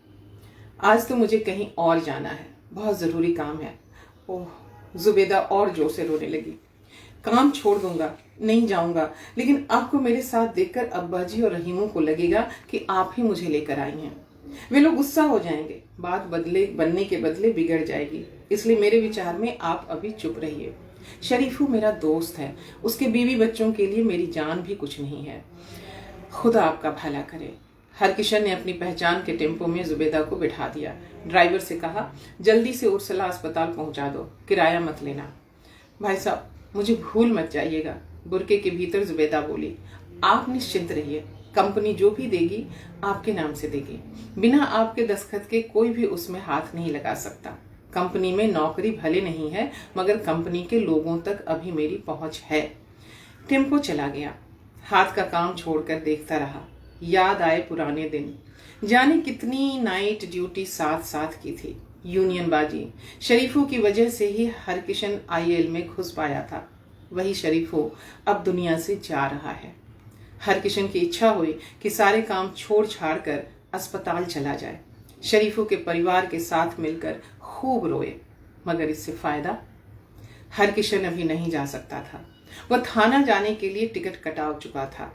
आज तो मुझे कहीं और जाना है, बहुत जरूरी काम है। ओह, जुबेदा और जोर से रोने लगी। काम छोड़ दूंगा, नहीं जाऊंगा, लेकिन आपको मेरे साथ देखकर अब्बाजी और रहीमों को लगेगा कि आप ही मुझे लेकर आई हैं। वे लोग गुस्सा हो जाएंगे, बात बनने के बदले बिगड़ जाएगी। इसलिए मेरे विचार में आप अभी चुप रहिए। शरीफू मेरा दोस्त है, उसके बीवी बच्चों के लिए मेरी जान भी कुछ नहीं है। खुदा आपका भला करे। हरकिशन ने अपनी पहचान के टेम्पो में जुबेदा को बिठा दिया। ड्राइवर से कहा, जल्दी से उर्सला अस्पताल पहुंचा दो, किराया मत लेना। भाई साहब मुझे भूल मत जाइएगा, बुरके के भीतर जुबेदा बोली। आप निश्चिंत रहिए, कंपनी जो भी देगी आपके नाम से देगी। बिना आपके दस्तखत के कोई भी उसमें हाथ नहीं लगा सकता। कंपनी में नौकरी भले नहीं है, मगर कंपनी के लोगों तक अभी मेरी पहुंच है। टेम्पो चला गया। हाथ का काम छोड़कर देखता रहा। याद आए पुराने दिन, जाने कितनी नाइट ड्यूटी साथ साथ की थी। यूनियन बाजी, शरीफों की वजह से ही हरकिशन आईएल में घुस पाया था। वही शरीफों अब दुनिया से जा रहा है। हरकिशन की इच्छा हुई कि सारे काम छोड़ छाड़ कर अस्पताल चला जाए, शरीफों के परिवार के साथ मिलकर खूब रोए, मगर इससे फायदा? हरकिशन अभी नहीं जा सकता था। वह थाना जाने के लिए टिकट कटा चुका था।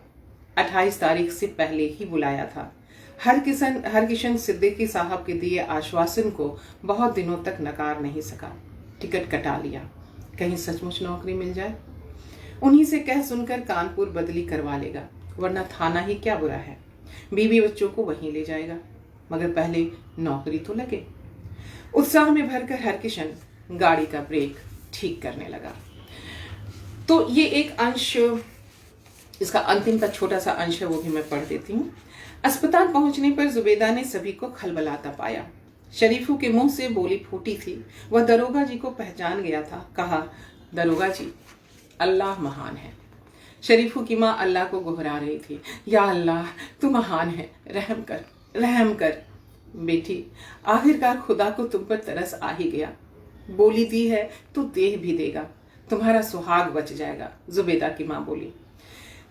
28 तारीख से पहले ही बुलाया था। हरकिशन सिद्दीकी साहब के दिए आश्वासन को बहुत दिनों तक नकार नहीं सका। टिकट कटा लिया, कहीं सचमुच नौकरी मिल जाए। उन्हीं से कह सुनकर कानपुर बदली करवा लेगा, वरना थाना ही क्या बुरा है, बीवी बच्चों को वहीं ले जाएगा, मगर पहले नौकरी तो लगे। उत्साह में भरकर हरकिशन गाड़ी का ब्रेक ठीक करने लगा। तो ये एक अंश, इसका अंतिम का छोटा सा अंश है, वो भी मैं पढ़ देती हूँ। अस्पताल पहुंचने पर जुबेदा ने सभी को खलबलाता पाया। शरीफू के मुंह से बोली फूटी थी। वह दरोगा जी को पहचान गया था। कहा, दरोगा जी, अल्लाह महान है। शरीफू की माँ अल्लाह को गुहरा रही थी। या अल्लाह, तू महान है, रहम कर, रहम कर। बेटी, आखिरकार खुदा को तुम पर तरस आ ही गया। बोली दी है तो दे भी देगा, तुम्हारा सुहाग बच जाएगा, जुबेदा की माँ बोली।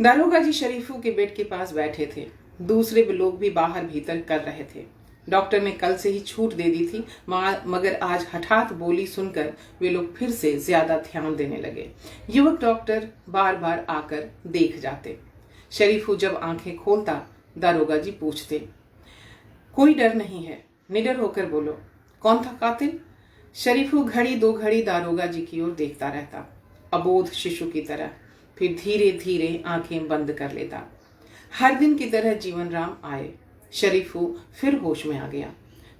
दारोगा जी शरीफू के बेड के पास बैठे थे। दूसरे लोग भी बाहर भीतर कर रहे थे। डॉक्टर ने कल से ही छूट दे दी थी, मगर आज हठात बोली सुनकर वे लोग फिर से ज्यादा ध्यान देने लगे। युवक डॉक्टर बार बार आकर देख जाते। शरीफू जब आंखें खोलता, दारोगा जी पूछते, कोई डर नहीं है, निडर होकर बोलो, कौन था कातिल? शरीफू घड़ी दो घड़ी दारोगा जी की ओर देखता रहता, अबोध शिशु की तरह, फिर धीरे धीरे आंखें बंद कर लेता। हर दिन की तरह जीवन राम आए। शरीफू फिर होश में आ गया।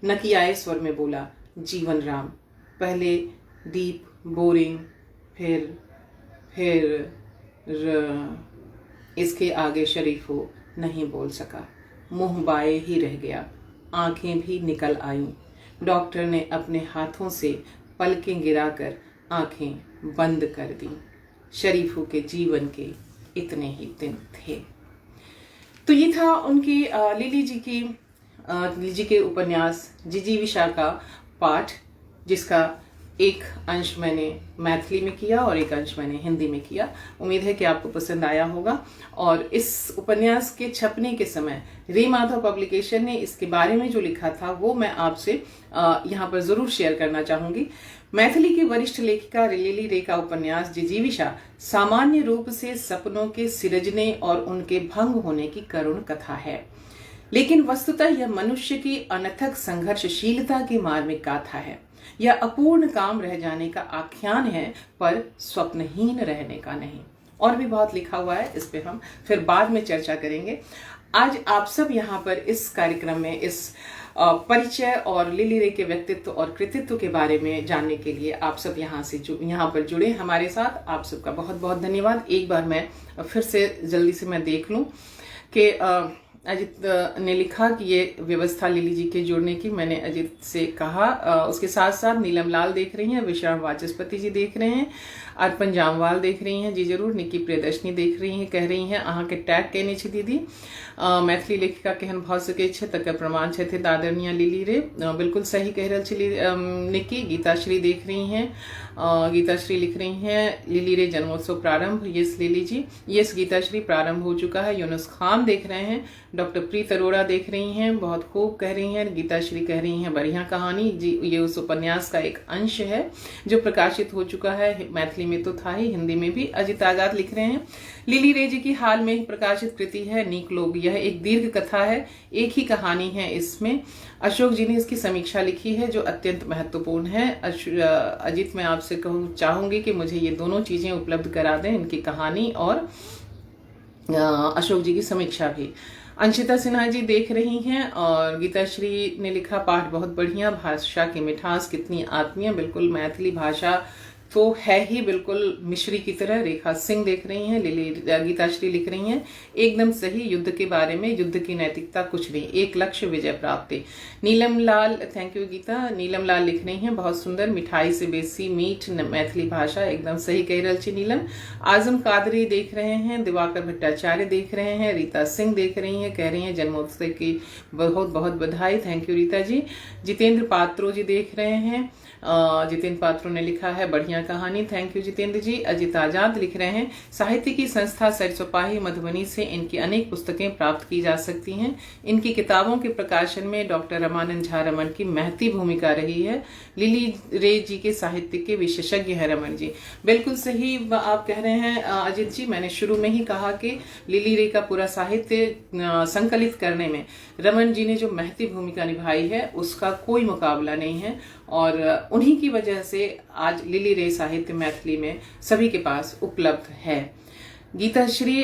नकियाए स्वर में बोला, जीवन राम। पहले डीप बोरिंग, फिर इसके आगे शरीफू नहीं बोल सका। मुंह बाए ही रह गया, आंखें भी निकल आईं। डॉक्टर ने अपने हाथों से पलकें गिराकर आंखें बंद कर दी। शरीफू के जीवन के इतने ही दिन थे। तो ये था उनकी लिली जी के उपन्यास जिजीविषा का पाठ, जिसका एक अंश मैंने मैथिली में किया और एक अंश मैंने हिंदी में किया। उम्मीद है कि आपको पसंद आया होगा। और इस उपन्यास के छपने के समय रे माधव पब्लिकेशन ने इसके बारे में जो लिखा था वो मैं आपसे यहाँ पर जरूर शेयर करना चाहूंगी। मैथिली की वरिष्ठ लेखिका लिली रे का उपन्यास जिजीविषा सामान्य रूप से सपनों के सिरजने और उनके भंग होने की करुण कथा है, लेकिन वस्तुतः यह मनुष्य की अनथक संघर्षशीलता की मार्मिक गाथा है। यह अपूर्ण काम रह जाने का आख्यान है, पर स्वप्नहीन रहने का नहीं। और भी बहुत लिखा हुआ है, इस पे हम फिर बाद में चर्चा करेंगे। आज आप सब यहाँ पर इस कार्यक्रम में इस परिचय और लिली रे के व्यक्तित्व और कृतित्व के बारे में जानने के लिए आप सब यहाँ पर जुड़े हमारे साथ। आप सबका बहुत बहुत धन्यवाद। एक बार मैं फिर से जल्दी से मैं देख लूं कि अजित ने लिखा कि ये व्यवस्था लिली जी के जुड़ने की, मैंने अजित से कहा। उसके साथ साथ नीलम लाल देख रही हैं, विश्राम वाचस्पति जी देख रहे हैं, अर्पण जामवाल देख रही हैं, जी जरूर। निकी प्रियदर्शनी देख रही हैं, कह रही हैं अहाँ के टैग कहने छी दीदी। मैथिली लेखिका केहन भऽ सकै छै तकर प्रमाण छथि आदरणीय लिली रे। बिल्कुल सही कह रहल छी निकी। गीताश्री देख रही हैं, गीताश्री लिख रही हैं लिली रे जन्मोत्सव प्रारंभ। यस लिली जी, यस गीताश्री प्रारंभ हो चुका है। यूनुस खान देख रहे हैं, डॉक्टर प्रीत अरोड़ा देख रही हैं, बहुत खूब कह रही हैं। गीताश्री कह रही हैं बढ़िया कहानी जी, ये उस उपन्यास का एक अंश है जो प्रकाशित हो चुका है, मैथिली में तो था ही, हिंदी में भी। अजित आजाद लिख रहे हैं लिली रे जी की हाल में ही प्रकाशित कृति है नीक लोग, यह एक दीर्घ कथा है, एक ही कहानी है इसमें। अशोक जी ने इसकी समीक्षा लिखी है जो अत्यंत महत्वपूर्ण है। अजित, मैं आपसे चाहूंगी कि मुझे ये दोनों चीजें उपलब्ध करा दें, इनकी कहानी और अशोक जी की समीक्षा भी। अंशिता सिन्हा जी देख रही हैं और गीताश्री ने लिखा पाठ बहुत बढ़िया, भाषा की मिठास कितनी आत्मीय। बिल्कुल मैथिली भाषा तो है ही बिल्कुल मिश्री की तरह। रेखा सिंह देख रही हैं, गीताश्री लिख रही हैं एकदम सही, युद्ध के बारे में, युद्ध की नैतिकता कुछ नहीं, एक लक्ष्य विजय प्राप्ति। नीलम लाल, थैंक यू गीता। नीलम लाल लिख रही हैं बहुत सुंदर, मिठाई से बेसी मीठ मैथिली भाषा, एकदम सही कह रही छी नीलम। आजम कादरी देख रहे हैं, दिवाकर भट्टाचार्य देख रहे हैं, रीता सिंह देख रही हैं, कह रही हैं जन्मोत्सव की बहुत बहुत बधाई, थैंक यू रीता जी। जितेंद्र पात्रो जी देख रहे हैं, जितेंद्र पात्रो ने लिखा है बढ़िया कहानी, थैंक यू जितेंद्र जी। अजित आजाद लिख रहे हैं साहित्य की संस्था सरसोपाही मधुबनी से इनकी अनेक पुस्तकें प्राप्त की जा सकती हैं। इनकी किताबों के प्रकाशन में डॉक्टर रमानंद झा रमन की महती भूमिका रही है। लिली रे जी के साहित्य के विशेषज्ञ है रमन जी। बिल्कुल सही आप कह रहे हैं अजित जी, मैंने शुरू में ही कहा कि लिली रे का पूरा साहित्य संकलित करने में रमन जी ने जो महती भूमिका निभाई है उसका कोई मुकाबला नहीं है, और उन्हीं की वजह से आज लिली रे साहित्य मैथिली में सभी के पास उपलब्ध है। गीताश्री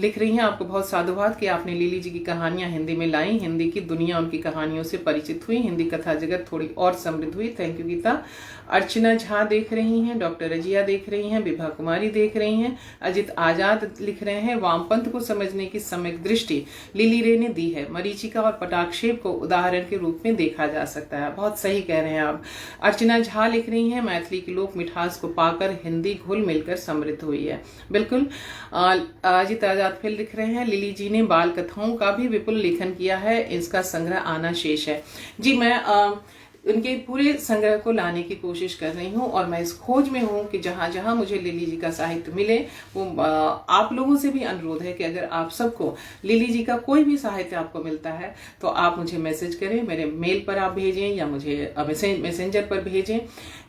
लिख रही हैं आपको बहुत साधुवाद कि आपने लिली जी की कहानियां हिंदी में लाई, हिंदी की दुनिया उनकी कहानियों से परिचित हुई, हिंदी कथा जगत थोड़ी और समृद्ध हुई, थैंक यू गीता। अर्चना झा देख रही हैं, डॉक्टर रजिया देख रही हैं, विभा कुमारी देख रही हैं। अजित आजाद लिख रहे हैं वामपंथ को समझने की सम्यक दृष्टि लिली रे ने दी है, मरीचिका और पटाक्षेप को उदाहरण के रूप में देखा जा सकता है, बहुत सही कह रहे हैं आप। अर्चना झा लिख रही हैं मैथिली की लोक मिठास को पाकर हिंदी घुल मिलकर समृद्ध हुई है, बिल्कुल। अजित आजाद फिर लिख रहे हैं लिली जी ने बाल कथाओं का भी विपुल लेखन किया है, इसका संग्रह आना शेष है। जी, मैं उनके पूरे संग्रह को लाने की कोशिश कर रही हूँ और मैं इस खोज में हूँ कि जहां जहां मुझे लिली जी का साहित्य मिले, वो आप लोगों से भी अनुरोध है कि अगर आप सबको लिली जी का कोई भी साहित्य आपको मिलता है तो आप मुझे मैसेज करें, मेरे मेल पर आप भेजें या मुझे मैसेंजर पर भेजें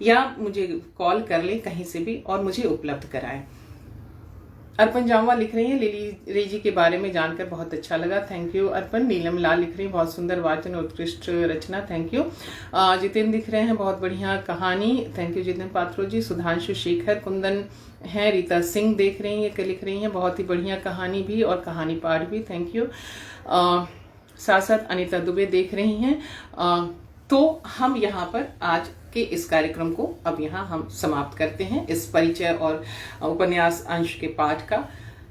या मुझे कॉल कर लें कहीं से भी और मुझे उपलब्ध कराएं। अर्पण जामवाल लिख रही हैं लिली रे जी के बारे में जानकर बहुत अच्छा लगा, थैंक यू अर्पण। नीलम लाल लिख रही हैं बहुत सुंदर वाचन, उत्कृष्ट रचना, थैंक यू। जितेंद्र लिख रहे हैं बहुत बढ़िया कहानी, थैंक यू जितेंद्र पात्रो जी। सुधांशु शेखर कुंदन है, रीता सिंह देख रही हैं, लिख रही हैं बहुत ही बढ़िया कहानी भी और कहानी पाठ भी, थैंक यू। साथ साथ अनिता दुबे देख रही हैं। तो हम यहाँ पर आज के इस कार्यक्रम को अब यहाँ हम समाप्त करते हैं, इस परिचय और उपन्यास अंश के पाठ का।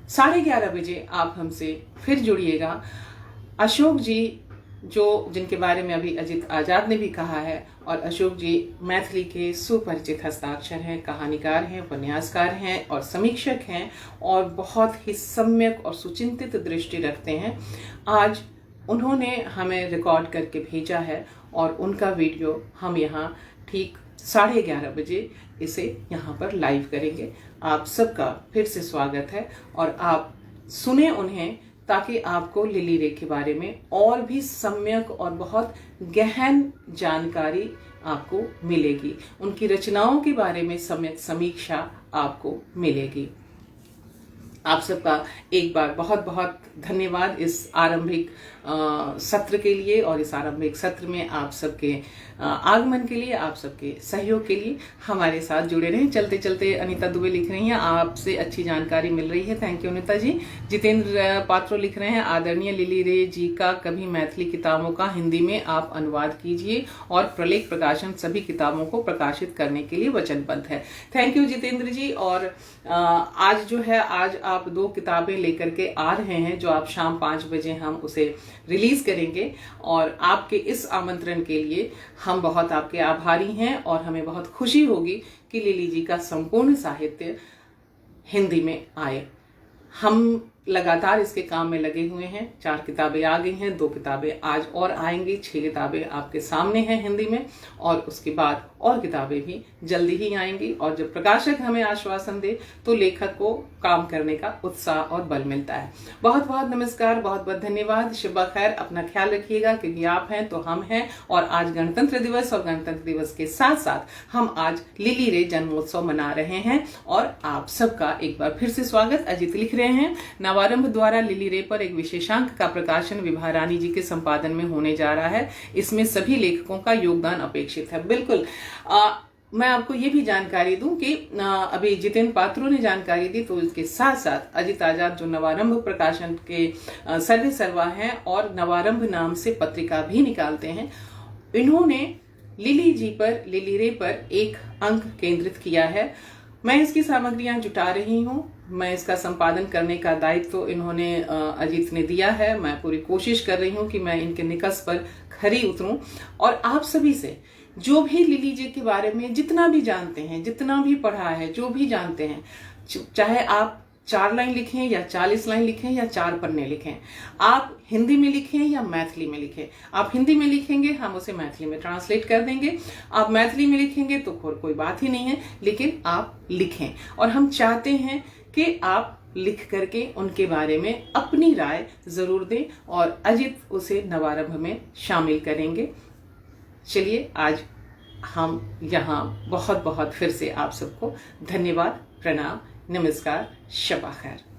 11:30 बजे आप हमसे फिर जुड़िएगा। अशोक जी जिनके बारे में अभी अजित आजाद ने भी कहा है, और अशोक जी मैथिली के सुपरिचित हस्ताक्षर हैं, कहानीकार हैं, उपन्यासकार हैं और समीक्षक हैं और बहुत ही सम्यक और सुचिंतित दृष्टि रखते हैं। आज उन्होंने हमें रिकॉर्ड करके भेजा है और उनका वीडियो हम यहाँ ठीक 11:30 बजे इसे यहाँ पर लाइव करेंगे। आप सबका फिर से स्वागत है और आप सुने उन्हें ताकि आपको लिली रे के बारे में और भी सम्यक और बहुत गहन जानकारी आपको मिलेगी, उनकी रचनाओं के बारे में सम्यक समीक्षा आपको मिलेगी। आप सबका एक बार बहुत बहुत धन्यवाद इस आरंभिक सत्र के लिए और इस आरंभिक सत्र में आप सबके आगमन के लिए, आप सबके सहयोग के लिए। हमारे साथ जुड़े रहें। चलते चलते अनिता दुबे लिख रही हैं आपसे अच्छी जानकारी मिल रही है, थैंक यू अनिता जी। जितेंद्र पात्रो लिख रहे हैं आदरणीय लिली रे जी का कभी मैथिली किताबों का हिंदी में आप अनुवाद कीजिए और प्रलेख प्रकाशन सभी किताबों को प्रकाशित करने के लिए वचनबद्ध है, थैंक यू जितेंद्र जी। और आज जो है, आज आप 2 किताबें लेकर के आ रहे हैं, जो आप शाम 5 बजे हम उसे रिलीज करेंगे। और आपके इस आमंत्रण के लिए हम बहुत आपके आभारी हैं और हमें बहुत खुशी होगी कि लिली जी का संपूर्ण साहित्य हिंदी में आए। हम लगातार इसके काम में लगे हुए हैं। 4 किताबें आ गई हैं, 2 किताबें आज और आएंगी, 6 किताबें आपके सामने हैं हिंदी में, और उसके बाद और किताबें भी जल्दी ही आएंगी। और जब प्रकाशक हमें आश्वासन दे तो लेखक को काम करने का उत्साह और बल मिलता है। बहुत बहुत नमस्कार, बहुत बहुत धन्यवाद। शुभ खैर, अपना ख्याल रखिएगा, क्योंकि आप हैं तो हम हैं। और आज गणतंत्र दिवस, और गणतंत्र दिवस के साथ साथ हम आज लिली रे जन्मोत्सव मना रहे हैं। और आप सबका एक बार फिर से स्वागत। अजित लिख रहे हैं, नवारंभ द्वारा लिली रे पर एक विशेषांक का प्रकाशन विभा रानी जी के संपादन में होने जा रहा है। इसमें सभी लेखकों का योगदान अपेक्षित है। बिल्कुल मैं आपको ये भी जानकारी दूं कि अभी जितेंद्र पात्रो ने जानकारी दी, तो इसके साथ साथ अजित आजाद जो नवारंभ प्रकाशन के सर्वे सर्वा हैं और नवारंभ नाम से पत्रिका भी निकालते हैं, इन्होंने लिली जी पर, लिली रे पर एक अंक केंद्रित किया है। मैं इसकी सामग्रियां जुटा रही हूँ। मैं इसका संपादन करने का दायित्व तो इन्होंने अजीत ने दिया है। मैं पूरी कोशिश कर रही हूँ कि मैं इनके निकस पर खरी उतरूं। और आप सभी से जो भी लिली जी के बारे में जितना भी जानते हैं, जितना भी पढ़ा है, जो भी जानते हैं, चाहे आप 4 लाइन लिखें या 40 लाइन लिखें या 4 पन्ने लिखें, आप हिंदी में लिखें या मैथिली में लिखें। आप हिंदी में लिखेंगे, हम उसे मैथिली में ट्रांसलेट कर देंगे। आप मैथिली में लिखेंगे तो कोई बात ही नहीं है, लेकिन आप लिखें। और हम चाहते हैं कि आप लिख करके उनके बारे में अपनी राय जरूर दें, और अजित उसे नवारंभ में शामिल करेंगे। चलिए, आज हम यहाँ बहुत बहुत फिर से आप सबको धन्यवाद, प्रणाम, नमस्कार, शब खैर।